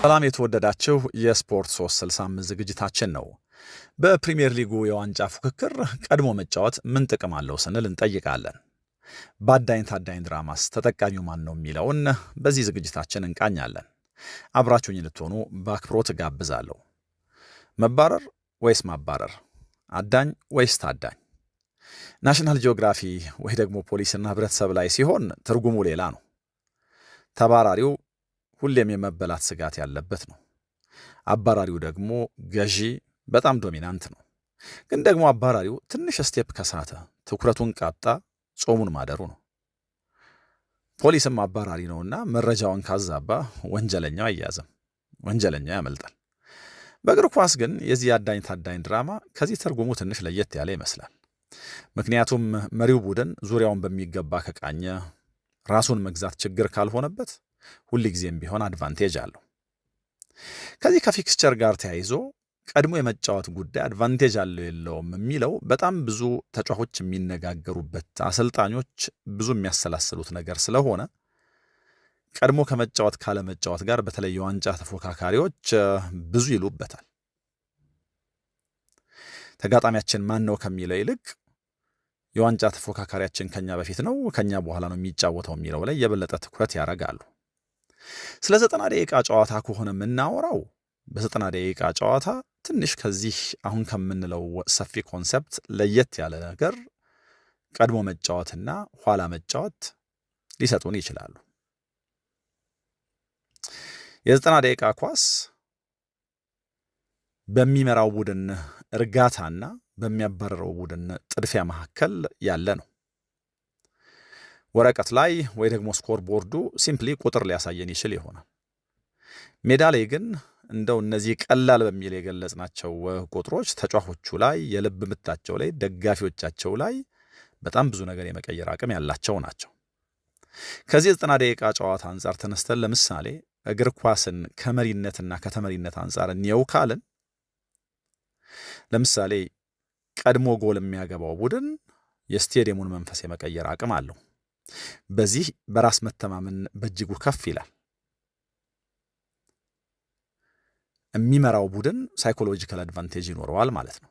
ሰላም የተወደዳችሁ የስፖርት 365 ዝግጅታችን ነው። በፕሪሚየር ሊጉ የዋንጫ ፉክክር ቀድሞ መጫወት ምን ጥቅም አለው ስንል እንጠይቃለን። በአዳኝ ታዳኝ ድራማስ ተጠቃሚው ማን ነው የሚለውን በዚህ ዝግጅታችን እንቃኛለን። አብራችሁኝ ልትሆኑ በአክብሮት እጋብዛለሁ። መባረር ወይስ ማባረር? አዳኝ ወይስ ታዳኝ? ናሽናል ጂኦግራፊ ወይ ደግሞ ፖሊስና ህብረተሰብ ላይ ሲሆን ትርጉሙ ሌላ ነው። ተባራሪው ሁሌም የመበላት ስጋት ያለበት ነው። አባራሪው ደግሞ ገዢ፣ በጣም ዶሚናንት ነው። ግን ደግሞ አባራሪው ትንሽ ስቴፕ ከሳተ፣ ትኩረቱን ቃጣ፣ ጾሙን ማደሩ ነው። ፖሊስም አባራሪ ነውና መረጃውን ካዛባ ወንጀለኛው አይያዝም፣ ወንጀለኛው ያመልጣል። በእግር ኳስ ግን የዚህ አዳኝ ታዳኝ ድራማ ከዚህ ትርጉሙ ትንሽ ለየት ያለ ይመስላል። ምክንያቱም መሪው ቡድን ዙሪያውን በሚገባ ከቃኘ፣ ራሱን መግዛት ችግር ካልሆነበት ሁል ጊዜም ቢሆን አድቫንቴጅ አለው። ከዚህ ከፊክስቸር ጋር ተያይዞ ቀድሞ የመጫወት ጉዳይ አድቫንቴጅ አለው የለውም የሚለው በጣም ብዙ ተጫዋቾች የሚነጋገሩበት፣ አሰልጣኞች ብዙ የሚያሰላስሉት ነገር ስለሆነ ቀድሞ ከመጫወት ካለመጫወት ጋር በተለይ የዋንጫ ተፎካካሪዎች ብዙ ይሉበታል። ተጋጣሚያችን ማን ነው ከሚለው ይልቅ የዋንጫ ተፎካካሪያችን ከኛ በፊት ነው ከኛ በኋላ ነው የሚጫወተው የሚለው ላይ የበለጠ ትኩረት ያደርጋሉ። ስለ 90 ደቂቃ ጨዋታ ከሆነ የምናወራው በ90 ደቂቃ ጨዋታ ትንሽ ከዚህ አሁን ከምንለው ሰፊ ኮንሰፕት ለየት ያለ ነገር ቀድሞ መጫወትና ኋላ መጫወት ሊሰጡን ይችላሉ። የ90 ደቂቃ ኳስ በሚመራው ቡድን እርጋታና በሚያባረረው ቡድን ጥድፊያ መካከል ያለ ነው። ወረቀት ላይ ወይ ደግሞ ስኮር ቦርዱ ሲምፕሊ ቁጥር ሊያሳየን ይችል ይሆናል። ሜዳ ላይ ግን እንደው እነዚህ ቀላል በሚል የገለጽናቸው ቁጥሮች ተጫዋቾቹ ላይ፣ የልብ ምታቸው ላይ፣ ደጋፊዎቻቸው ላይ በጣም ብዙ ነገር የመቀየር አቅም ያላቸው ናቸው። ከዚህ 90 ደቂቃ ጨዋታ አንጻር ተነስተን ለምሳሌ እግር ኳስን ከመሪነትና ከተመሪነት አንጻር እንየው ካልን ለምሳሌ ቀድሞ ጎል የሚያገባው ቡድን የስቴዲየሙን መንፈስ የመቀየር አቅም አለው። በዚህ በራስ መተማመን በእጅጉ ከፍ ይላል። የሚመራው ቡድን ሳይኮሎጂካል አድቫንቴጅ ይኖረዋል ማለት ነው።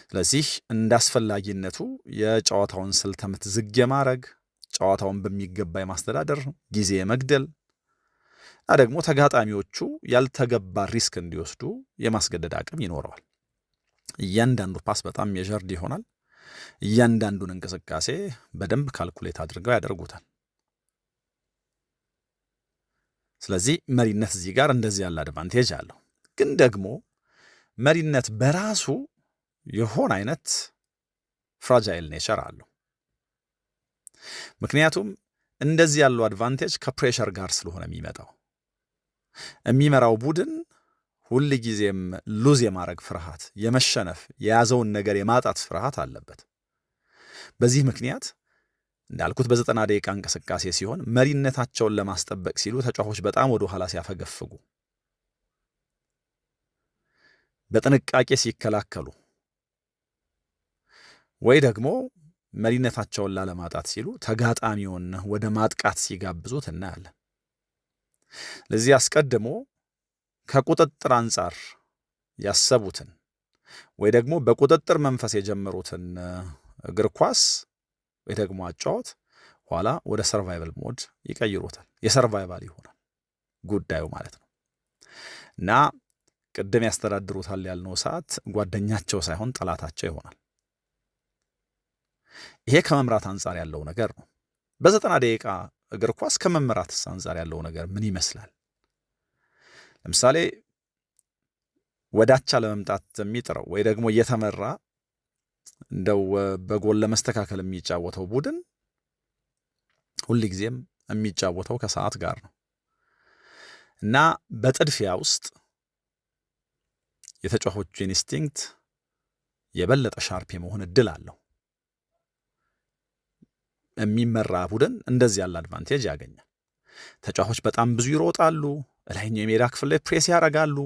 ስለዚህ እንደ አስፈላጊነቱ የጨዋታውን ስልተ ምት ዝግ የማድረግ፣ ጨዋታውን በሚገባ የማስተዳደር፣ ጊዜ የመግደል እና ደግሞ ተጋጣሚዎቹ ያልተገባ ሪስክ እንዲወስዱ የማስገደድ አቅም ይኖረዋል። እያንዳንዱ ፓስ በጣም ሜዠርድ ይሆናል። እያንዳንዱን እንቅስቃሴ በደንብ ካልኩሌት አድርገው ያደርጉታል። ስለዚህ መሪነት እዚህ ጋር እንደዚህ ያለ አድቫንቴጅ አለው። ግን ደግሞ መሪነት በራሱ የሆነ አይነት ፍራጃይል ኔቸር አለው። ምክንያቱም እንደዚህ ያለው አድቫንቴጅ ከፕሬሸር ጋር ስለሆነ የሚመጣው የሚመራው ቡድን ሁል ጊዜም ሉዝ የማድረግ ፍርሃት፣ የመሸነፍ የያዘውን ነገር የማጣት ፍርሃት አለበት። በዚህ ምክንያት እንዳልኩት በ90 ደቂቃ እንቅስቃሴ ሲሆን መሪነታቸውን ለማስጠበቅ ሲሉ ተጫዋቾች በጣም ወደ ኋላ ሲያፈገፍጉ፣ በጥንቃቄ ሲከላከሉ ወይ ደግሞ መሪነታቸውን ላለማጣት ሲሉ ተጋጣሚውን ወደ ማጥቃት ሲጋብዙት እናያለን። ለዚህ አስቀድሞ ከቁጥጥር አንጻር ያሰቡትን ወይ ደግሞ በቁጥጥር መንፈስ የጀመሩትን እግር ኳስ ወይ ደግሞ አጫወት ኋላ ወደ ሰርቫይቫል ሞድ ይቀይሩታል። የሰርቫይቫል ይሆናል ጉዳዩ ማለት ነው። እና ቅድም ያስተዳድሩታል ያልነው ሰዓት ጓደኛቸው ሳይሆን ጠላታቸው ይሆናል። ይሄ ከመምራት አንጻር ያለው ነገር ነው። በ90 ደቂቃ እግር ኳስ ከመመራት አንጻር ያለው ነገር ምን ይመስላል? ለምሳሌ ወዳቻ ለመምጣት የሚጥረው ወይ ደግሞ እየተመራ እንደው በጎል ለመስተካከል የሚጫወተው ቡድን ሁልጊዜም የሚጫወተው ከሰዓት ጋር ነው እና በጥድፊያ ውስጥ የተጫዋቾቹ ኢንስቲንክት የበለጠ ሻርፕ የመሆን እድል አለው። የሚመራ ቡድን እንደዚህ ያለ አድቫንቴጅ ያገኛል። ተጫዋቾች በጣም ብዙ ይሮጣሉ፣ ላይኛው የሜዳ ክፍል ላይ ፕሬስ ያደርጋሉ።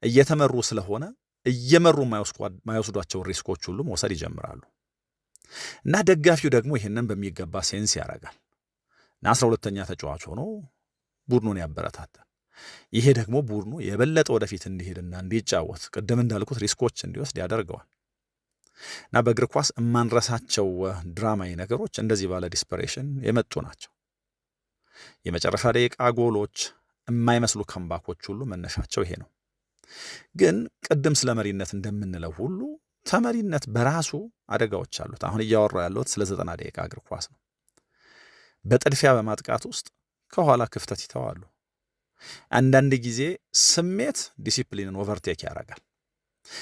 እየተመሩ ስለሆነ እየመሩ የማይወስዷቸው ሪስኮች ሁሉ መውሰድ ይጀምራሉ እና ደጋፊው ደግሞ ይህንን በሚገባ ሴንስ ያደርጋል እና 12ኛ ተጫዋች ሆኖ ቡድኑን ያበረታታል። ይሄ ደግሞ ቡድኑ የበለጠ ወደፊት እንዲሄድና እንዲጫወት ቅድም እንዳልኩት ሪስኮች እንዲወስድ ያደርገዋል። እና በእግር ኳስ የማንረሳቸው ድራማዊ ነገሮች እንደዚህ ባለ ዲስፐሬሽን የመጡ ናቸው። የመጨረሻ ደቂቃ ጎሎች፣ የማይመስሉ ከምባኮች ሁሉ መነሻቸው ይሄ ነው። ግን ቅድም ስለ መሪነት እንደምንለው ሁሉ ተመሪነት በራሱ አደጋዎች አሉት። አሁን እያወራሁ ያለሁት ስለ 90 ደቂቃ እግር ኳስ ነው። በጥድፊያ በማጥቃት ውስጥ ከኋላ ክፍተት ይተዋሉ። አንዳንድ ጊዜ ስሜት ዲሲፕሊንን ኦቨርቴክ ያደርጋል።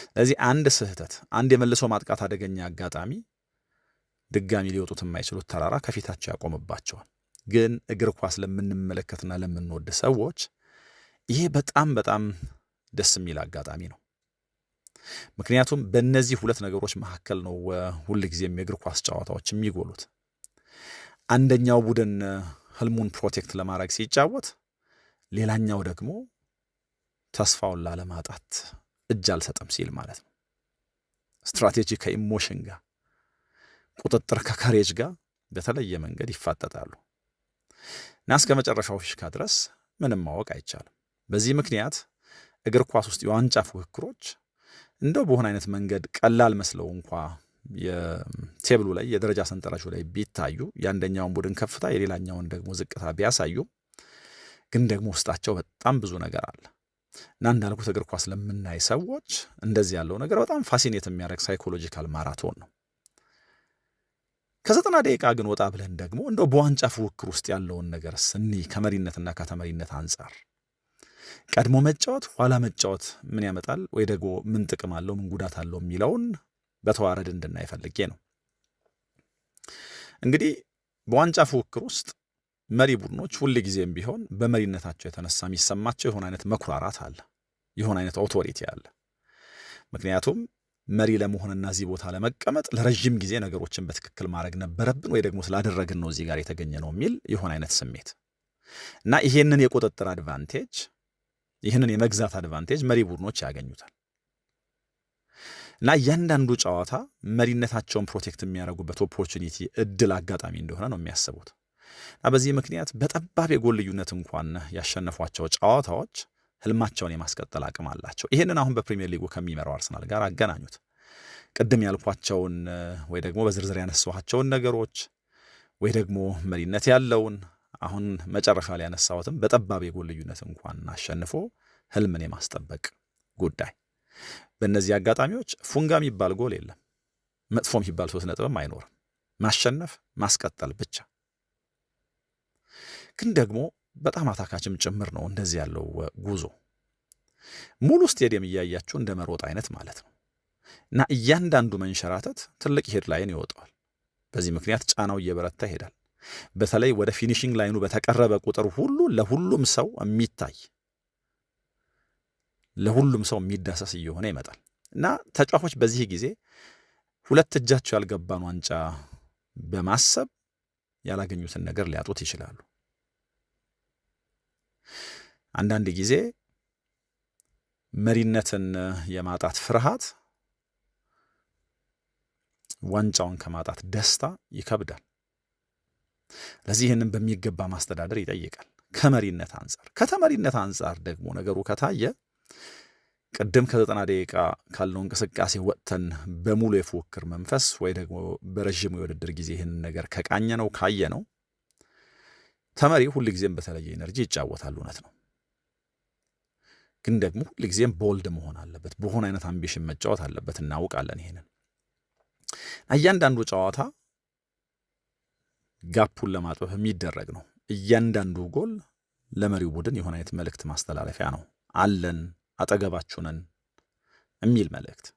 ስለዚህ አንድ ስህተት፣ አንድ የመልሶ ማጥቃት አደገኛ አጋጣሚ ድጋሚ ሊወጡት የማይችሉት ተራራ ከፊታቸው ያቆምባቸዋል። ግን እግር ኳስ ለምንመለከትና ለምንወድ ሰዎች ይሄ በጣም በጣም ደስ የሚል አጋጣሚ ነው። ምክንያቱም በእነዚህ ሁለት ነገሮች መካከል ነው ሁልጊዜም የእግር ኳስ ጨዋታዎች የሚጎሉት። አንደኛው ቡድን ህልሙን ፕሮቴክት ለማድረግ ሲጫወት፣ ሌላኛው ደግሞ ተስፋውን ላለማጣት እጅ አልሰጥም ሲል ማለት ነው። ስትራቴጂ ከኢሞሽን ጋር፣ ቁጥጥር ከከሬጅ ጋር በተለየ መንገድ ይፋጠጣሉ እና እስከ መጨረሻው ፊሽካ ድረስ ምንም ማወቅ አይቻልም። በዚህ ምክንያት እግር ኳስ ውስጥ የዋንጫ ፉክክሮች እንደው በሆነ አይነት መንገድ ቀላል መስለው እንኳ የቴብሉ ላይ የደረጃ ሰንጠረዡ ላይ ቢታዩ የአንደኛውን ቡድን ከፍታ የሌላኛውን ደግሞ ዝቅታ ቢያሳዩ ግን ደግሞ ውስጣቸው በጣም ብዙ ነገር አለ እና እንዳልኩት እግር ኳስ ለምናይ ሰዎች እንደዚህ ያለው ነገር በጣም ፋሲኔት የሚያደርግ ሳይኮሎጂካል ማራቶን ነው። ከ90 ደቂቃ ግን ወጣ ብለን ደግሞ እንደው በዋንጫ ፉክክር ውስጥ ያለውን ነገር ስኒ ከመሪነትና ከተመሪነት አንጻር ቀድሞ መጫወት ኋላ መጫወት ምን ያመጣል ወይ ደግሞ ምን ጥቅም አለው ምን ጉዳት አለው የሚለውን በተዋረድ እንድናይ ፈልጌ ነው። እንግዲህ በዋንጫ ፉክክር ውስጥ መሪ ቡድኖች ሁልጊዜም ቢሆን በመሪነታቸው የተነሳ የሚሰማቸው የሆነ አይነት መኩራራት አለ፣ የሆነ አይነት ኦቶሪቲ አለ። ምክንያቱም መሪ ለመሆንና እዚህ ቦታ ለመቀመጥ ለረጅም ጊዜ ነገሮችን በትክክል ማድረግ ነበረብን ወይ ደግሞ ስላደረግን ነው እዚህ ጋር የተገኘ ነው የሚል የሆነ አይነት ስሜት እና ይሄንን የቁጥጥር አድቫንቴጅ፣ ይህንን የመግዛት አድቫንቴጅ መሪ ቡድኖች ያገኙታል እና እያንዳንዱ ጨዋታ መሪነታቸውን ፕሮቴክት የሚያደርጉበት ኦፖርቹኒቲ፣ እድል፣ አጋጣሚ እንደሆነ ነው የሚያስቡት እና በዚህ ምክንያት በጠባብ የጎል ልዩነት እንኳን ያሸነፏቸው ጨዋታዎች ህልማቸውን የማስቀጠል አቅም አላቸው። ይህንን አሁን በፕሪሚየር ሊጉ ከሚመራው አርሰናል ጋር አገናኙት። ቅድም ያልኳቸውን ወይ ደግሞ በዝርዝር ያነሳኋቸውን ነገሮች ወይ ደግሞ መሪነት ያለውን አሁን መጨረሻ ላይ ያነሳሁትም በጠባብ የጎል ልዩነት እንኳን አሸንፎ ህልምን የማስጠበቅ ጉዳይ። በእነዚህ አጋጣሚዎች ፉንጋ የሚባል ጎል የለም፣ መጥፎ የሚባል 3 ነጥብም አይኖርም። ማሸነፍ ማስቀጠል ብቻ። ግን ደግሞ በጣም አታካችም ጭምር ነው እንደዚህ ያለው ጉዞ። ሙሉ ስቴዲየም እያያችሁ እንደ መሮጥ አይነት ማለት ነው እና እያንዳንዱ መንሸራተት ትልቅ ሄድላይን ይወጣዋል። በዚህ ምክንያት ጫናው እየበረታ ይሄዳል። በተለይ ወደ ፊኒሽንግ ላይኑ በተቀረበ ቁጥር ሁሉ ለሁሉም ሰው የሚታይ ለሁሉም ሰው የሚዳሰስ እየሆነ ይመጣል እና ተጫዋቾች በዚህ ጊዜ ሁለት እጃቸው ያልገባን ዋንጫ በማሰብ ያላገኙትን ነገር ሊያጡት ይችላሉ። አንዳንድ ጊዜ መሪነትን የማጣት ፍርሃት ዋንጫውን ከማጣት ደስታ ይከብዳል። ለዚህ ይህንን በሚገባ ማስተዳደር ይጠይቃል ከመሪነት አንጻር። ከተመሪነት አንጻር ደግሞ ነገሩ ከታየ ቅድም ከ90 ደቂቃ ካለው እንቅስቃሴ ወጥተን በሙሉ የፉክክር መንፈስ ወይ ደግሞ በረዥሙ የውድድር ጊዜ ይህንን ነገር ከቃኘ ነው ካየ ነው ተመሪ ሁልጊዜም በተለየ ኤነርጂ ይጫወታል፣ እውነት ነው። ግን ደግሞ ሁልጊዜም ቦልድ መሆን አለበት፣ በሆነ አይነት አምቢሽን መጫወት አለበት። እናውቃለን ይሄንን። እያንዳንዱ ጨዋታ ጋፑን ለማጥበብ የሚደረግ ነው። እያንዳንዱ ጎል ለመሪው ቡድን የሆነ አይነት መልእክት ማስተላለፊያ ነው። አለን፣ አጠገባችሁ ነን የሚል መልእክት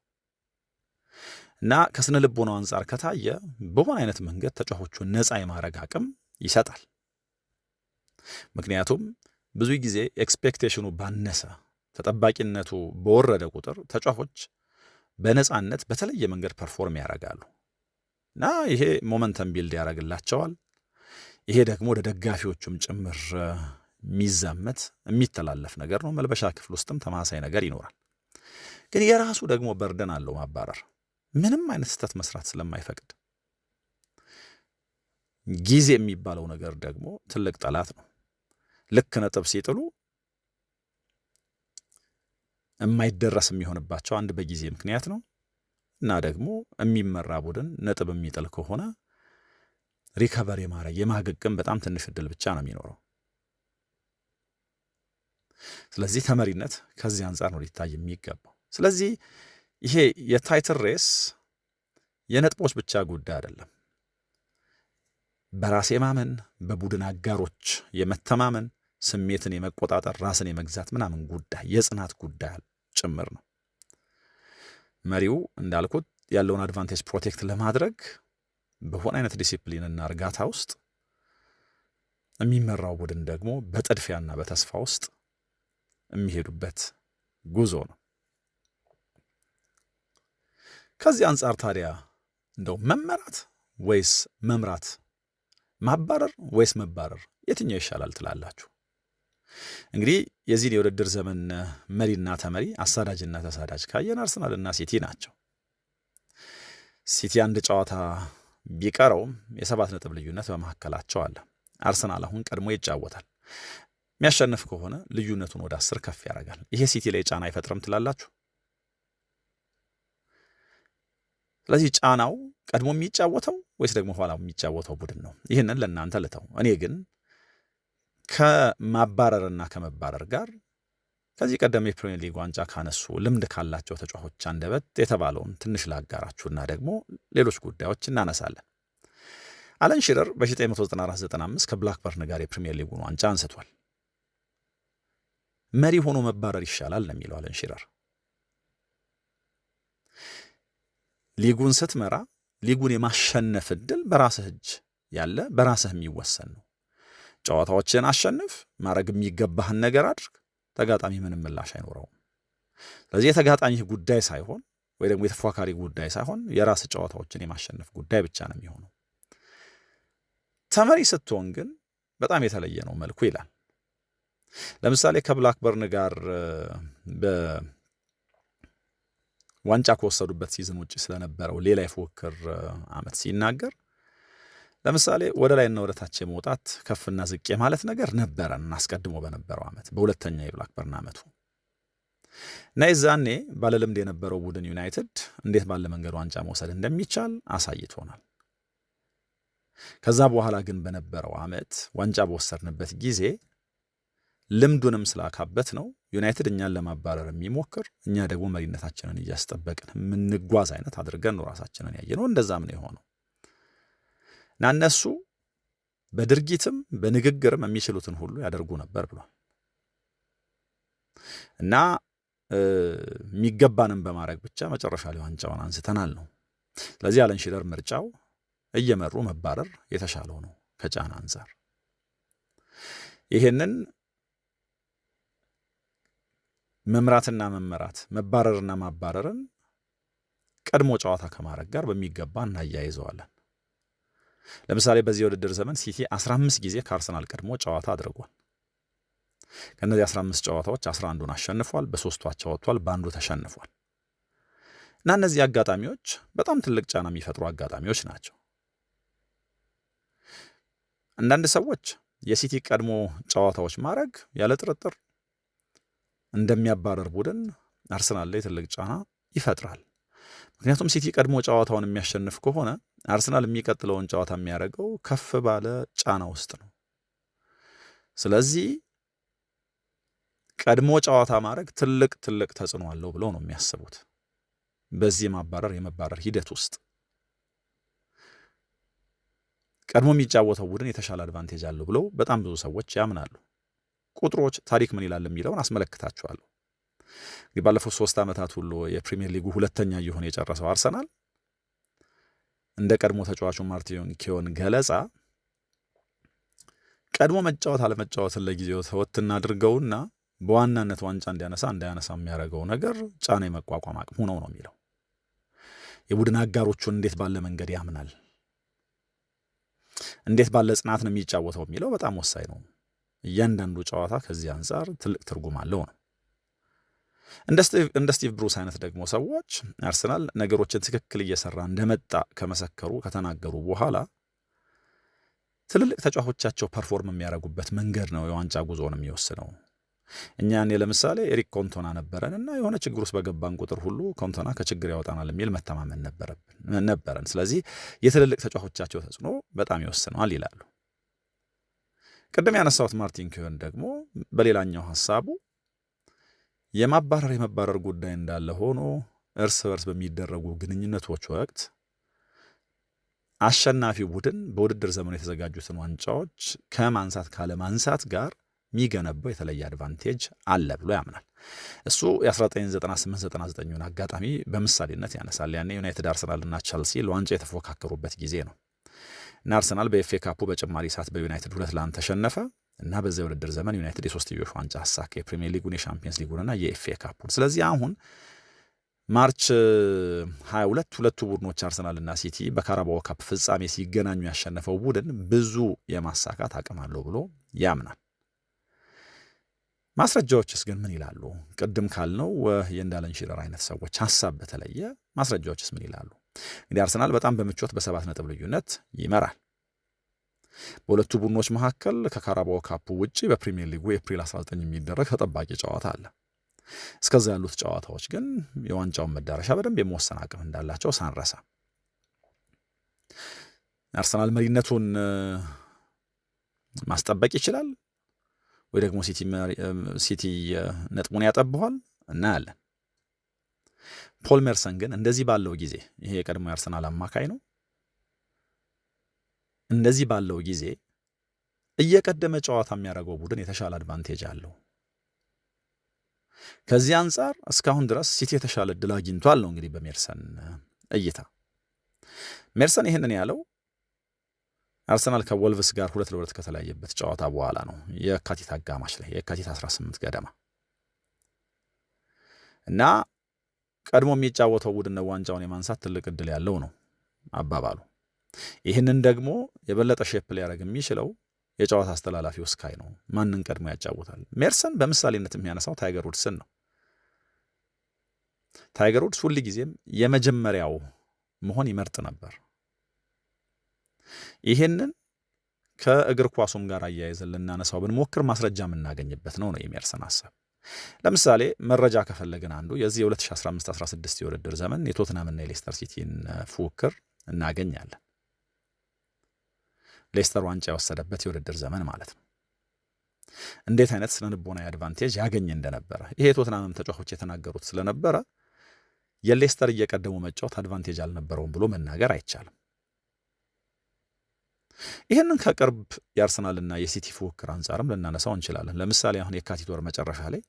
እና ከስነ ልቦናው አንጻር ከታየ በሆነ አይነት መንገድ ተጫዋቾቹን ነፃ የማድረግ አቅም ይሰጣል። ምክንያቱም ብዙ ጊዜ ኤክስፔክቴሽኑ ባነሰ ተጠባቂነቱ በወረደ ቁጥር ተጫዋቾች በነፃነት በተለየ መንገድ ፐርፎርም ያደርጋሉ እና ይሄ ሞመንተም ቢልድ ያደርግላቸዋል። ይሄ ደግሞ ወደ ደጋፊዎቹም ጭምር የሚዛመት የሚተላለፍ ነገር ነው። መልበሻ ክፍል ውስጥም ተማሳይ ነገር ይኖራል። ግን የራሱ ደግሞ በርደን አለው ማባረር፣ ምንም አይነት ስህተት መስራት ስለማይፈቅድ። ጊዜ የሚባለው ነገር ደግሞ ትልቅ ጠላት ነው። ልክ ነጥብ ሲጥሉ የማይደረስ የሚሆንባቸው አንድ በጊዜ ምክንያት ነው እና ደግሞ የሚመራ ቡድን ነጥብ የሚጥል ከሆነ ሪከቨር የማድረግ የማገገም በጣም ትንሽ እድል ብቻ ነው የሚኖረው። ስለዚህ ተመሪነት ከዚህ አንጻር ነው ሊታይ የሚገባው። ስለዚህ ይሄ የታይትል ሬስ የነጥቦች ብቻ ጉዳይ አይደለም። በራስ የማመን በቡድን አጋሮች የመተማመን ስሜትን የመቆጣጠር ራስን የመግዛት ምናምን ጉዳይ የጽናት ጉዳይ ጭምር ነው። መሪው እንዳልኩት ያለውን አድቫንቴጅ ፕሮቴክት ለማድረግ በሆነ አይነት ዲሲፕሊንና እርጋታ ውስጥ፣ የሚመራው ቡድን ደግሞ በጥድፊያና በተስፋ ውስጥ የሚሄዱበት ጉዞ ነው። ከዚህ አንጻር ታዲያ እንደው መመራት ወይስ መምራት፣ ማባረር ወይስ መባረር የትኛው ይሻላል ትላላችሁ? እንግዲህ የዚህን የውድድር ዘመን መሪና ተመሪ አሳዳጅና ተሳዳጅ ካየን አርሰናልና ሲቲ ናቸው። ሲቲ አንድ ጨዋታ ቢቀረውም የ7 ነጥብ ልዩነት በመካከላቸው አለ። አርሰናል አሁን ቀድሞ ይጫወታል። የሚያሸንፍ ከሆነ ልዩነቱን ወደ 10 ከፍ ያደርጋል። ይሄ ሲቲ ላይ ጫና አይፈጥርም ትላላችሁ? ስለዚህ ጫናው ቀድሞ የሚጫወተው ወይስ ደግሞ ኋላ የሚጫወተው ቡድን ነው? ይህንን ለእናንተ ልተው። እኔ ግን ከማባረርና ከመባረር ጋር ከዚህ ቀደም የፕሪሚየር ሊግ ዋንጫ ካነሱ ልምድ ካላቸው ተጫዋቾች አንደበት የተባለውን ትንሽ ላጋራችሁና ደግሞ ሌሎች ጉዳዮች እናነሳለን። አለን ሺረር በ1994/95 ከብላክበርን ጋር የፕሪሚየር ሊጉን ዋንጫ አንስቷል። መሪ ሆኖ መባረር ይሻላል ነው የሚለው አለን ሺረር። ሊጉን ስትመራ ሊጉን የማሸነፍ እድል በራስህ እጅ ያለ በራስህ የሚወሰን ነው። ጨዋታዎችን አሸንፍ፣ ማድረግ የሚገባህን ነገር አድርግ፣ ተጋጣሚ ምንም ምላሽ አይኖረውም። ስለዚህ የተጋጣሚህ ጉዳይ ሳይሆን ወይ ደግሞ የተፎካካሪ ጉዳይ ሳይሆን የራስ ጨዋታዎችን የማሸነፍ ጉዳይ ብቻ ነው የሚሆነው። ተመሪ ስትሆን ግን በጣም የተለየ ነው መልኩ ይላል። ለምሳሌ ከብላክበርን ጋር ዋንጫ ከወሰዱበት ሲዝን ውጭ ስለነበረው ሌላ የፉክክር ዓመት ሲናገር ለምሳሌ ወደ ላይና ወደ ታች የመውጣት ከፍና ዝቅ ማለት ነገር ነበረን አስቀድሞ በነበረው ዓመት በሁለተኛ የብላክበርን ዓመቱ እና የዛኔ ባለልምድ የነበረው ቡድን ዩናይትድ እንዴት ባለ መንገድ ዋንጫ መውሰድ እንደሚቻል አሳይቶናል። ከዛ በኋላ ግን በነበረው ዓመት ዋንጫ በወሰድንበት ጊዜ ልምዱንም ስላካበት ነው ዩናይትድ እኛን ለማባረር የሚሞክር እኛ ደግሞ መሪነታችንን እያስጠበቅን የምንጓዝ አይነት አድርገን ነው ራሳችንን ያየነው። እንደዛም ነው የሆነው እና እነሱ በድርጊትም በንግግርም የሚችሉትን ሁሉ ያደርጉ ነበር ብሏል እና የሚገባንም በማድረግ ብቻ መጨረሻ ላይ ዋንጫውን አንስተናል ነው። ስለዚህ አለን ሺረር ምርጫው እየመሩ መባረር የተሻለው ነው ከጫና አንጻር። ይሄንን መምራትና መመራት መባረርና ማባረርን ቀድሞ ጨዋታ ከማድረግ ጋር በሚገባ እናያይዘዋለን። ለምሳሌ በዚህ የውድድር ዘመን ሲቲ 15 ጊዜ ከአርሰናል ቀድሞ ጨዋታ አድርጓል። ከነዚህ 15 ጨዋታዎች 11ዱን አሸንፏል፣ በ3ቱ አቻ ወጥቷል፣ በአንዱ ተሸንፏል እና እነዚህ አጋጣሚዎች በጣም ትልቅ ጫና የሚፈጥሩ አጋጣሚዎች ናቸው። አንዳንድ ሰዎች የሲቲ ቀድሞ ጨዋታዎች ማድረግ ያለ ጥርጥር እንደሚያባረር ቡድን አርሰናል ላይ ትልቅ ጫና ይፈጥራል። ምክንያቱም ሲቲ ቀድሞ ጨዋታውን የሚያሸንፍ ከሆነ አርሰናል የሚቀጥለውን ጨዋታ የሚያደርገው ከፍ ባለ ጫና ውስጥ ነው። ስለዚህ ቀድሞ ጨዋታ ማድረግ ትልቅ ተጽዕኖ አለው ብለው ነው የሚያስቡት። በዚህ የመባረር ሂደት ውስጥ ቀድሞ የሚጫወተው ቡድን የተሻለ አድቫንቴጅ አለው ብለው በጣም ብዙ ሰዎች ያምናሉ። ቁጥሮች ታሪክ ምን ይላል የሚለውን አስመለክታችኋለሁ። እንግዲህ ባለፉት 3 ዓመታት ሁሉ የፕሪሚየር ሊጉ ሁለተኛ እየሆነ የጨረሰው አርሰናል እንደ ቀድሞ ተጫዋቹ ማርቲን ኪዮን ገለጻ ቀድሞ መጫወት አለመጫወትን ለጊዜው ተወትና አድርገውና በዋናነት ዋንጫ እንዳያነሳ የሚያደርገው ነገር ጫና የመቋቋም አቅሙ ነው የሚለው። የቡድን አጋሮቹን እንዴት ባለ መንገድ ያምናል፣ እንዴት ባለ ጽናት ነው የሚጫወተው የሚለው በጣም ወሳኝ ነው። እያንዳንዱ ጨዋታ ከዚህ አንጻር ትልቅ ትርጉም አለው ነው። እንደ ስቲቭ ብሩስ አይነት ደግሞ ሰዎች አርሰናል ነገሮችን ትክክል እየሰራ እንደመጣ ከመሰከሩ ከተናገሩ በኋላ ትልልቅ ተጫዋቾቻቸው ፐርፎርም የሚያደርጉበት መንገድ ነው የዋንጫ ጉዞውን የሚወስነው። እኛን ለምሳሌ ኤሪክ ኮንቶና ነበረንና የሆነ ችግር ውስጥ በገባን ቁጥር ሁሉ ኮንቶና ከችግር ያወጣናል የሚል መተማመን ነበረን። ስለዚህ የትልልቅ ተጫዋቾቻቸው ተጽዕኖ በጣም ይወስነዋል ይላሉ። ቅድም ያነሳሁት ማርቲን ኪዮን ደግሞ በሌላኛው ሐሳቡ የመባረር ጉዳይ እንዳለ ሆኖ እርስ በርስ በሚደረጉ ግንኙነቶች ወቅት አሸናፊው ቡድን በውድድር ዘመኑ የተዘጋጁትን ዋንጫዎች ከማንሳት ካለማንሳት ጋር የሚገነባው የተለየ አድቫንቴጅ አለ ብሎ ያምናል። እሱ የ1998-99 አጋጣሚ በምሳሌነት ያነሳል። ያኔ ዩናይትድ፣ አርሰናልና ቸልሲ ለዋንጫ የተፎካከሩበት ጊዜ ነው እና አርሰናል በኤፍኤ ካፑ በጭማሪ ሰዓት በዩናይትድ 2-1 ተሸነፈ እና በዚያ ውድድር ዘመን ዩናይትድ የሶስትዮሽ ዋንጫ አሳካ፣ የፕሪሚየር ሊጉን፣ የሻምፒየንስ ሊጉንና የኤፍኤ ካፑን። ስለዚህ አሁን ማርች 22 ሁለቱ ቡድኖች አርሰናልና ሲቲ በካራባኦ ካፕ ፍጻሜ ሲገናኙ ያሸነፈው ቡድን ብዙ የማሳካት አቅም አለው ብሎ ያምናል። ማስረጃዎችስ ግን ምን ይላሉ? ቅድም ካልነው የእንዳለን ሺረር አይነት ሰዎች ሐሳብ በተለየ ማስረጃዎችስ ምን ይላሉ? እንግዲህ አርሰናል በጣም በምቾት በ7 ነጥብ ልዩነት ይመራል። በሁለቱ ቡድኖች መካከል ከካራባኦ ካፑ ውጪ በፕሪሚየር ሊጉ ኤፕሪል 19 የሚደረግ ተጠባቂ ጨዋታ አለ። እስከዛ ያሉት ጨዋታዎች ግን የዋንጫውን መዳረሻ በደንብ የመወሰን አቅም እንዳላቸው ሳንረሳ አርሰናል መሪነቱን ማስጠበቅ ይችላል ወይ ደግሞ ሲቲ ነጥቡን ያጠብኋል እናያለን። ፖል ሜርሰን ግን እንደዚህ ባለው ጊዜ ይሄ የቀድሞ የአርሰናል አማካይ ነው፣ እንደዚህ ባለው ጊዜ እየቀደመ ጨዋታ የሚያደርገው ቡድን የተሻለ አድቫንቴጅ አለው። ከዚህ አንጻር እስካሁን ድረስ ሲቲ የተሻለ እድል አግኝቷል ነው እንግዲህ በሜርሰን እይታ። ሜርሰን ይህንን ያለው አርሰናል ከወልቭስ ጋር 2-2 ከተለያየበት ጨዋታ በኋላ ነው። የካቲት አጋማሽ ላይ የካቲት 18 ገደማ እና ቀድሞ የሚጫወተው ቡድን ዋንጫውን የማንሳት ትልቅ እድል ያለው ነው አባባሉ። ይህንን ደግሞ የበለጠ ሼፕ ሊያደርግ የሚችለው የጨዋታ አስተላላፊው ስካይ ነው። ማንን ቀድሞ ያጫውታል? ሜርሰን በምሳሌነት የሚያነሳው ታይገር ውድስን ነው። ታይገር ውድስ ሁል ጊዜም የመጀመሪያው መሆን ይመርጥ ነበር። ይህንን ከእግር ኳሱም ጋር አያይዘን ልናነሳው ብንሞክር ማስረጃ የምናገኝበት ነው የሜርሰን ሐሳብ። ለምሳሌ መረጃ ከፈለግን አንዱ የዚህ የ2015-16 የውድድር ዘመን የቶትናምና የሌስተር ሲቲን ፉክክር እናገኛለን። ሌስተር ዋንጫ የወሰደበት የውድድር ዘመን ማለት ነው። እንዴት አይነት ስነልቦናዊ አድቫንቴጅ ያገኝ እንደነበረ ይሄ የቶትናምም ተጫዋቾች የተናገሩት ስለነበረ የሌስተር እየቀደሙ መጫወት አድቫንቴጅ አልነበረውም ብሎ መናገር አይቻልም። ይህንን ከቅርብ የአርሰናልና የሲቲ ፉክክር አንጻርም ልናነሳው እንችላለን። ለምሳሌ አሁን የካቲት ወር መጨረሻ ላይ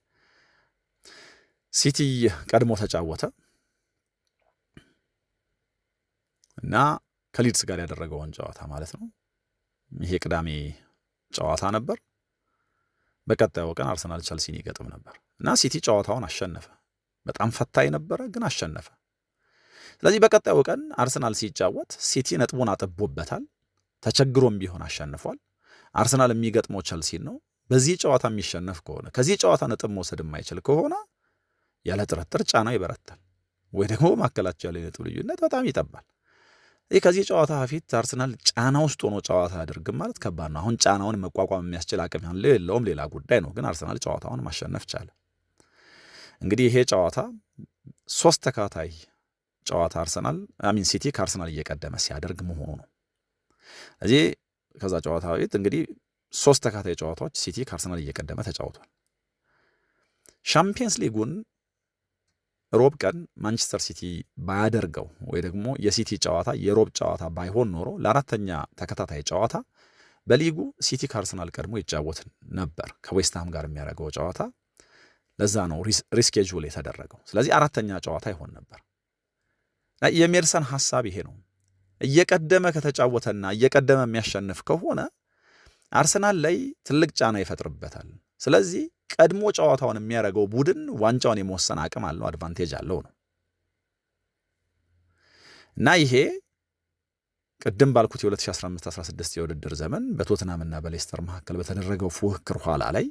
ሲቲ ቀድሞ ተጫወተ እና ከሊድስ ጋር ያደረገውን ጨዋታ ማለት ነው። ይሄ ቅዳሜ ጨዋታ ነበር። በቀጣዩ ቀን አርሰናል ቸልሲን ይገጥም ነበር እና ሲቲ ጨዋታውን አሸነፈ። በጣም ፈታኝ ነበረ፣ ግን አሸነፈ። ስለዚህ በቀጣዩ ቀን አርሰናል ሲጫወት ሲቲ ነጥቡን አጥቦበታል። ተቸግሮም ቢሆን አሸንፏል። አርሰናል የሚገጥመው ቸልሲን ነው። በዚህ ጨዋታ የሚሸነፍ ከሆነ ከዚህ ጨዋታ ነጥብ መውሰድ የማይችል ከሆነ ያለ ጥርጥር ጫናው ይበረታል፣ ወይ ደግሞ ማከላቸው ያለ ነጥብ ልዩነት በጣም ይጠባል። ከዚህ ጨዋታ በፊት አርሰናል ጫና ውስጥ ሆኖ ጨዋታ ያደርግም ማለት ከባድ ነው። አሁን ጫናውን መቋቋም የሚያስችል አቅም ያለው የለውም ሌላ ጉዳይ ነው። ግን አርሰናል ጨዋታውን ማሸነፍ ቻለ። እንግዲህ ይሄ ጨዋታ 3 ተካታይ ጨዋታ ሲቲ ከአርሰናል እየቀደመ ሲያደርግ መሆኑ ነው። እዚህ ከዛ ጨዋታ በፊት እንግዲህ 3 ተካታይ ጨዋታዎች ሲቲ ከአርሰናል እየቀደመ ተጫውቷል። ሻምፒየንስ ሊጉን ሮብ ቀን ማንቸስተር ሲቲ ባያደርገው ወይ ደግሞ የሲቲ ጨዋታ የሮብ ጨዋታ ባይሆን ኖሮ ለአራተኛ ተከታታይ ጨዋታ በሊጉ ሲቲ ከአርሰናል ቀድሞ ይጫወት ነበር ከዌስትሃም ጋር የሚያደርገው ጨዋታ። ለዛ ነው ሪስኬጁል የተደረገው። ስለዚህ አራተኛ ጨዋታ ይሆን ነበር። የሜርሰን ሐሳብ ይሄ ነው። እየቀደመ ከተጫወተና እየቀደመ የሚያሸንፍ ከሆነ አርሰናል ላይ ትልቅ ጫና ይፈጥርበታል። ስለዚህ ቀድሞ ጨዋታውን የሚያደርገው ቡድን ዋንጫውን የመወሰን አቅም አለው፣ አድቫንቴጅ አለው ነው እና ይሄ ቅድም ባልኩት የ2015-16 የውድድር ዘመን በቶትናምና በሌስተር መካከል በተደረገው ፉክክር ኋላ ላይ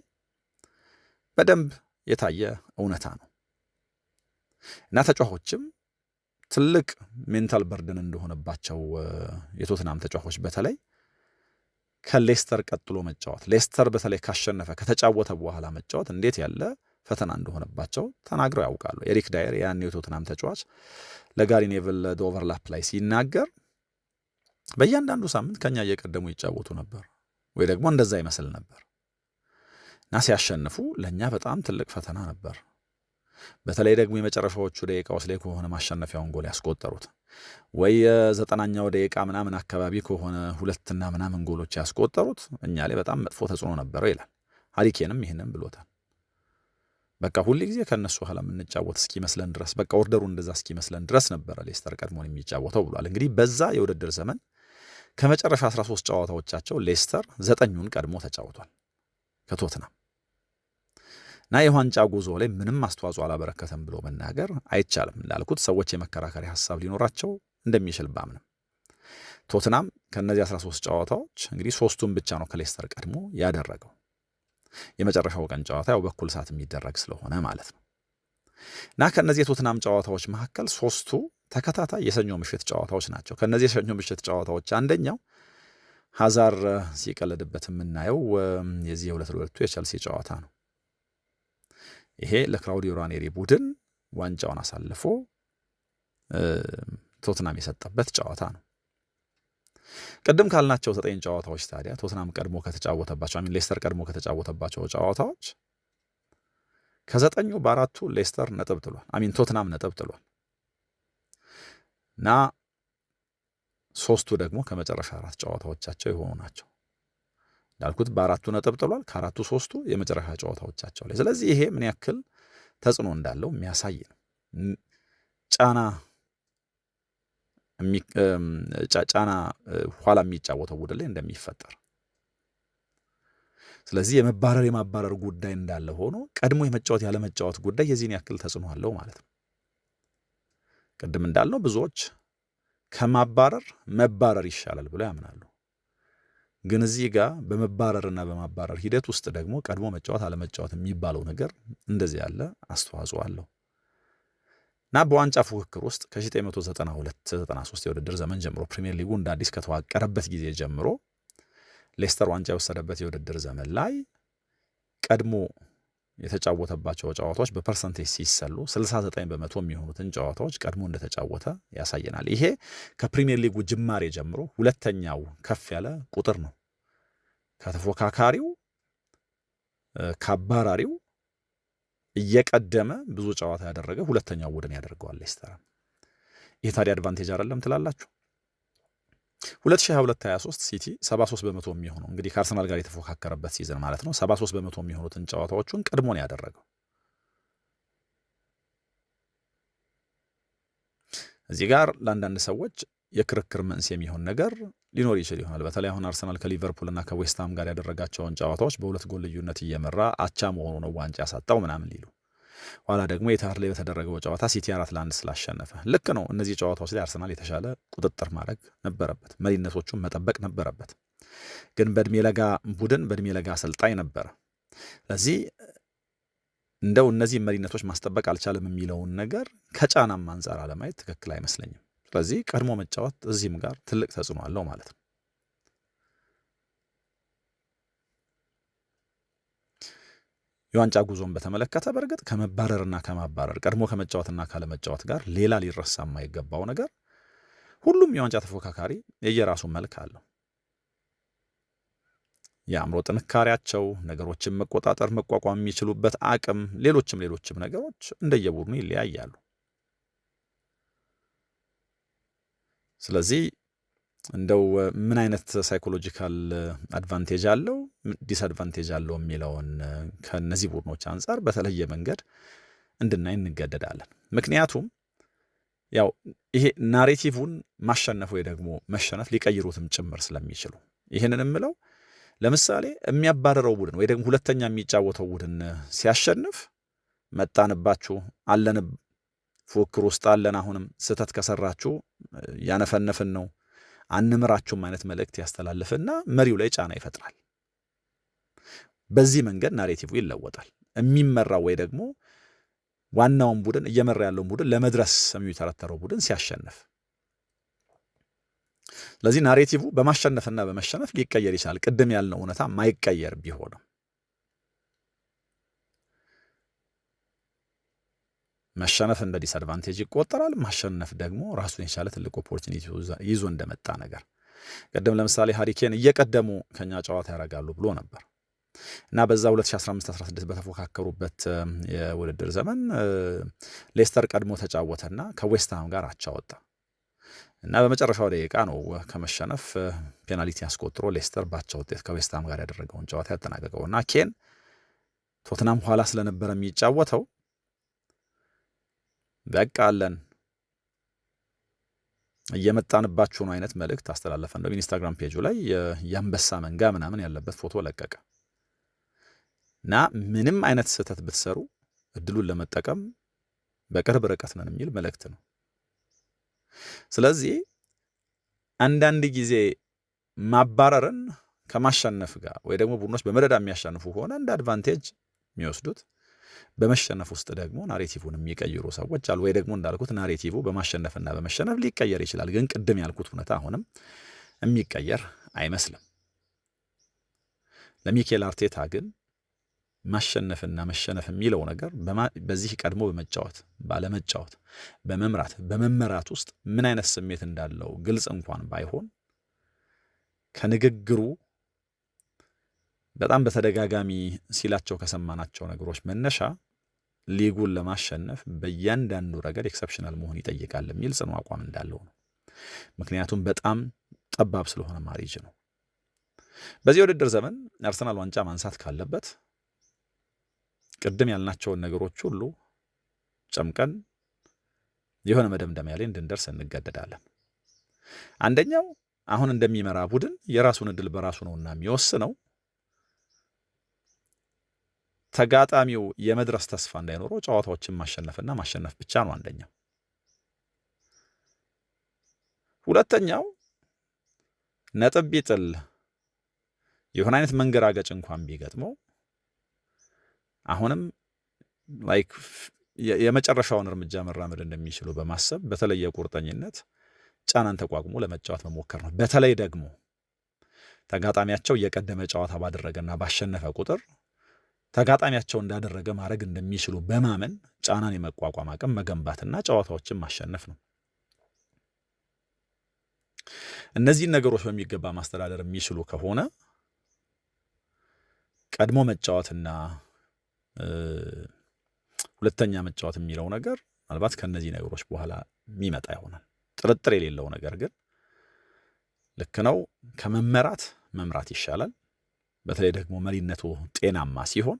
በደንብ የታየ እውነታ ነው እና ተጫዋቾችም ትልቅ ሜንታል በርደን እንደሆነባቸው የቶትናም ተጫዋቾች በተለይ ከሌስተር ቀጥሎ መጫወት፣ ሌስተር በተለይ ካሸነፈ ከተጫወተ በኋላ መጫወት እንዴት ያለ ፈተና እንደሆነባቸው ተናግረው ያውቃሉ። ኤሪክ ዳየር ያኔው የቶትናም ተጫዋች ለጋሪ ኔቭል ኦቨርላፕ ላይ ሲናገር በእያንዳንዱ ሳምንት ከኛ እየቀደሙ ይጫወቱ ነበር ወይ ደግሞ እንደዛ ይመስል ነበር እና ሲያሸንፉ ለእኛ በጣም ትልቅ ፈተና ነበር። በተለይ ደግሞ የመጨረሻዎቹ ደቂቃዎች ላይ ከሆነ ማሸነፊያውን ጎል ያስቆጠሩት ወይ 90ኛው ደቂቃ ምናምን አካባቢ ከሆነ 2 ምናምን ጎሎች ያስቆጠሩት እኛ ላይ በጣም መጥፎ ተጽዕኖ ነበረው ይላል። ሃሪኬንም ይህንን ብሎታል። በቃ ሁሉ ጊዜ ከነሱ ኋላ የምንጫወት እስኪመስለን ድረስ በቃ ኦርደሩ እንደዛ እስኪመስለን ድረስ ነበረ ሌስተር ቀድሞን የሚጫወተው ብሏል። እንግዲህ በዛ የውድድር ዘመን ከመጨረሻ 13 ጨዋታዎቻቸው ሌስተር 9ኙን ቀድሞ ተጫውቷል ከቶትናም እና የዋንጫ ጉዞ ላይ ምንም አስተዋጽኦ አላበረከተም ብሎ መናገር አይቻልም። እንዳልኩት ሰዎች የመከራከሪያ ሐሳብ ሊኖራቸው እንደሚችል ባምንም ቶትናም ከነዚህ 13 ጨዋታዎች እንግዲህ 3ቱን ብቻ ነው ከሌስተር ቀድሞ ያደረገው። የመጨረሻው ቀን ጨዋታ ያው በኩል ሰዓት የሚደረግ ስለሆነ ማለት ነው እና ከነዚህ የቶትናም ጨዋታዎች መካከል 3ቱ ተከታታይ የሰኞ ምሽት ጨዋታዎች ናቸው። ከነዚህ የሰኞ ምሽት ጨዋታዎች አንደኛው ሃዛር ሲቀለድበት የምናየው የዚህ የ2-2 የቸልሲ ጨዋታ ነው። ይሄ ለክላውዲዮ ራኔሪ ቡድን ዋንጫውን አሳልፎ ቶትናም የሰጠበት ጨዋታ ነው። ቅድም ካልናቸው 9 ጨዋታዎች ታዲያ ቶትናም ቀድሞ ከተጫወተባቸው ሌስተር ቀድሞ ከተጫወተባቸው ጨዋታዎች ከ9ኙ በ4ቱ ሌስተር ነጥብ ጥሏል። ቶትናም ነጥብ ጥሏል እና 3ቱ ደግሞ ከመጨረሻ 4 ጨዋታዎቻቸው የሆኑ ናቸው። እንዳልኩት በ4ቱ ነጥብ ጥሏል። ከ4ቱ 3ቱ የመጨረሻ ጨዋታዎቻቸው ላይ። ስለዚህ ይሄ ምን ያክል ተጽዕኖ እንዳለው የሚያሳይ ነው። ጫና ኋላ የሚጫወተው ቡድን ላይ እንደሚፈጠር። ስለዚህ የማባረር ጉዳይ እንዳለ ሆኖ ቀድሞ የመጫወት ያለመጫወት ጉዳይ የዚህን ያክል ተጽዕኖ አለው ማለት ነው። ቅድም እንዳልነው ብዙዎች ከማባረር መባረር ይሻላል ብለው ያምናሉ። ግን እዚህ ጋር በመባረርና በማባረር ሂደት ውስጥ ደግሞ ቀድሞ መጫወት አለመጫወት የሚባለው ነገር እንደዚህ ያለ አስተዋጽኦ አለው እና በዋንጫ ፉክክር ውስጥ ከ1992-93 የውድድር ዘመን ጀምሮ ፕሪሚየር ሊጉ እንደ አዲስ ከተዋቀረበት ጊዜ ጀምሮ ሌስተር ዋንጫ የወሰደበት የውድድር ዘመን ላይ ቀድሞ የተጫወተባቸው ጨዋታዎች በፐርሰንቴጅ ሲሰሉ 69% የሚሆኑትን ጨዋታዎች ቀድሞ እንደተጫወተ ያሳየናል። ይሄ ከፕሪሚየር ሊጉ ጅማሬ ጀምሮ ሁለተኛው ከፍ ያለ ቁጥር ነው። ከተፎካካሪው ከአባራሪው እየቀደመ ብዙ ጨዋታ ያደረገ ሁለተኛው ቡድን ያደርገዋል ሌስተር። ይህ ታዲያ አድቫንቴጅ አይደለም ትላላችሁ? 2022-23 ሲቲ 73% የሚሆነው እንግዲህ ከአርሰናል ጋር የተፎካከረበት ሲዝን ማለት ነው 73% የሚሆኑትን ጨዋታዎቹን ቀድሞ ነው ያደረገው። እዚህ ጋር ለአንዳንድ ሰዎች የክርክር መንስኤ የሚሆን ነገር ሊኖር ይችል ይሆናል። በተለይ አሁን አርሰናል ከሊቨርፑልና ከዌስትሃም ጋር ያደረጋቸውን ጨዋታዎች በ2 ጎል ልዩነት እየመራ አቻ መሆኑ ነው ዋንጫ ያሳጣው ምናምን ሊሉ፣ ኋላ ደግሞ የታር ላይ በተደረገው ጨዋታ ሲቲ 4-1 ስላሸነፈ ልክ ነው። እነዚህ ጨዋታዎች ላይ አርሰናል የተሻለ ቁጥጥር ማድረግ ነበረበት፣ መሪነቶቹን መጠበቅ ነበረበት። ግን በእድሜ ለጋ ቡድን በእድሜ ለጋ አሰልጣኝ ነበረ። ስለዚህ እንደው እነዚህ መሪነቶች ማስጠበቅ አልቻለም የሚለውን ነገር ከጫናም አንጻር አለማየት ትክክል አይመስለኝም። ስለዚህ ቀድሞ መጫወት እዚህም ጋር ትልቅ ተጽዕኖ አለው ማለት ነው። የዋንጫ ጉዞን በተመለከተ በእርግጥ ከመባረርና ከማባረር ቀድሞ ከመጫወትና ካለመጫወት ጋር ሌላ ሊረሳ የማይገባው ነገር ሁሉም የዋንጫ ተፎካካሪ የየራሱ መልክ አለው። የአእምሮ ጥንካሬያቸው፣ ነገሮችን መቆጣጠር መቋቋም የሚችሉበት አቅም፣ ሌሎችም ነገሮች እንደየቡድኑ ይለያያሉ። ስለዚህ እንደው ምን አይነት ሳይኮሎጂካል አድቫንቴጅ አለው ዲስአድቫንቴጅ አለው የሚለውን ከነዚህ ቡድኖች አንጻር በተለየ መንገድ እንድናይ እንገደዳለን። ምክንያቱም ያው ይሄ ናሬቲቭን ማሸነፍ ወይ ደግሞ መሸነፍ ሊቀይሩትም ጭምር ስለሚችሉ ይህንን የምለው ለምሳሌ የሚያባረረው ቡድን ወይ ደግሞ ሁለተኛ የሚጫወተው ቡድን ሲያሸንፍ መጣንባችሁ አለን ፉክክር ውስጥ አለን፣ አሁንም ስህተት ከሰራችሁ ያነፈነፍን ነው አንምራችሁም አይነት መልእክት ያስተላልፍና መሪው ላይ ጫና ይፈጥራል። በዚህ መንገድ ናሬቲቭ ይለወጣል። የሚመራው ወይ ደግሞ ዋናውን ቡድን እየመራ ያለውን ቡድን ለመድረስ የሚተረተረው ቡድን ሲያሸንፍ፣ ለዚህ ናሬቲቭ በማሸነፍና በመሸነፍ ሊቀየር ይችላል። ቅድም ያልነው እውነታ ማይቀየር ቢሆንም መሸነፍ እንደ ዲስአድቫንቴጅ ይቆጠራል። ማሸነፍ ደግሞ ራሱን የቻለ ትልቅ ኦፖርቹኒቲ ይዞ እንደመጣ ነገር። ቅድም ለምሳሌ ሃሪኬን እየቀደሙ ከኛ ጨዋታ ያደርጋሉ ብሎ ነበር እና በዛ 2015-16 በተፎካከሩበት የውድድር ዘመን ሌስተር ቀድሞ ተጫወተና ከዌስትሃም ጋር አቻ ወጣ እና በመጨረሻው ደቂቃ ነው ከመሸነፍ ፔናልቲ ያስቆጥሮ ሌስተር ባቻ ውጤት ከዌስትሃም ጋር ያደረገውን ጨዋታ ያጠናቀቀው እና ኬን ቶትናም ኋላ ስለነበረ የሚጫወተው በቃ አለን እየመጣንባችሁ ነው አይነት መልእክት አስተላለፈ። እንደው ኢንስታግራም ፔጁ ላይ የአንበሳ መንጋ ምናምን ያለበት ፎቶ ለቀቀ እና ምንም አይነት ስህተት ብትሰሩ እድሉን ለመጠቀም በቅርብ ርቀት ነን የሚል መልእክት ነው። ስለዚህ አንዳንድ ጊዜ ማባረርን ከማሸነፍ ጋር ወይ ደግሞ ቡድኖች በመደዳ የሚያሸንፉ ከሆነ እንደ አድቫንቴጅ የሚወስዱት፣ በመሸነፍ ውስጥ ደግሞ ናሬቲቭን የሚቀይሩ ሰዎች አሉ። ወይ ደግሞ እንዳልኩት ናሬቲቭ በማሸነፍና በመሸነፍ ሊቀየር ይችላል። ግን ቅድም ያልኩት እውነታ አሁንም የሚቀየር አይመስልም። ለሚኬል አርቴታ ግን ማሸነፍና መሸነፍ የሚለው ነገር በዚህ ቀድሞ በመጫወት ባለመጫወት፣ በመምራት በመመራት ውስጥ ምን አይነት ስሜት እንዳለው ግልጽ እንኳን ባይሆን ከንግግሩ በጣም በተደጋጋሚ ሲላቸው ከሰማናቸው ነገሮች መነሻ ሊጉን ለማሸነፍ በእያንዳንዱ ረገድ ኤክሰፕሽናል መሆን ይጠይቃል የሚል ጽኑ አቋም እንዳለው ነው። ምክንያቱም በጣም ጠባብ ስለሆነ ማሪጅ ነው። በዚህ ውድድር ዘመን አርሰናል ዋንጫ ማንሳት ካለበት ቅድም ያልናቸውን ነገሮች ሁሉ ጨምቀን የሆነ መደምደሚያ ላይ እንድንደርስ እንገደዳለን። አንደኛው አሁን እንደሚመራ ቡድን የራሱን እድል በራሱ ነውና የሚወስነው ተጋጣሚው የመድረስ ተስፋ እንዳይኖረው ጨዋታዎችን ማሸነፍና ማሸነፍ ብቻ ነው አንደኛው። ሁለተኛው ነጥብ ቢጥል የሆነ አይነት መንገራገጭ እንኳን ቢገጥመው አሁንም ላይክ የመጨረሻውን እርምጃ መራመድ እንደሚችሉ በማሰብ በተለየ ቁርጠኝነት ጫናን ተቋቁሞ ለመጫወት መሞከር ነው። በተለይ ደግሞ ተጋጣሚያቸው የቀደመ ጨዋታ ባደረገና ባሸነፈ ቁጥር ተጋጣሚያቸው እንዳደረገ ማድረግ እንደሚችሉ በማመን ጫናን የመቋቋም አቅም መገንባትና ጨዋታዎችን ማሸነፍ ነው። እነዚህን ነገሮች በሚገባ ማስተዳደር የሚችሉ ከሆነ ቀድሞ መጫወትና ሁለተኛ መጫወት የሚለው ነገር ምናልባት ከነዚህ ነገሮች በኋላ የሚመጣ ይሆናል። ጥርጥር የሌለው ነገር ግን ልክ ነው፣ ከመመራት መምራት ይሻላል። በተለይ ደግሞ መሪነቱ ጤናማ ሲሆን፣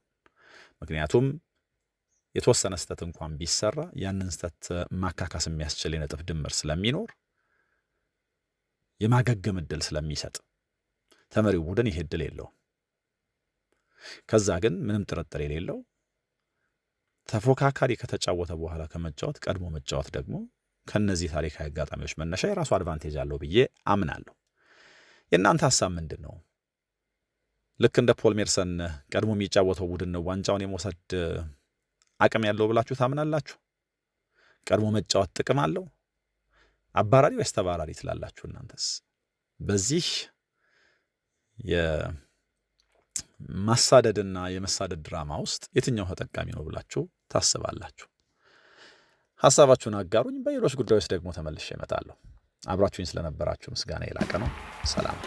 ምክንያቱም የተወሰነ ስተት እንኳን ቢሰራ ያንን ስተት ማካካስ የሚያስችል የነጥብ ድምር ስለሚኖር የማገገም እድል ስለሚሰጥ ተመሪው ቡድን ይሄ እድል የለውም። ከዛ ግን ምንም ጥርጥር የሌለው ተፎካካሪ ከተጫወተ በኋላ ከመጫወት ቀድሞ መጫወት ደግሞ ከነዚህ ታሪካዊ አጋጣሚዎች መነሻ የራሱ አድቫንቴጅ አለው ብዬ አምናለሁ። የእናንተ ሀሳብ ምንድን ነው? ልክ እንደ ፖል ሜርሰን ቀድሞ የሚጫወተው ቡድን ነው ዋንጫውን የመውሰድ አቅም ያለው ብላችሁ ታምናላችሁ? ቀድሞ መጫወት ጥቅም አለው? አባራሪ ወይስ ተባራሪ ትላላችሁ? እናንተስ በዚህ የማሳደድና የመሳደድ ድራማ ውስጥ የትኛው ተጠቃሚ ነው ብላችሁ ታስባላችሁ? ሐሳባችሁን አጋሩኝ። በሌሎች ጉዳዮች ደግሞ ተመልሼ እመጣለሁ። አብራችሁኝ ስለነበራችሁ ምስጋና የላቀ ነው። ሰላም።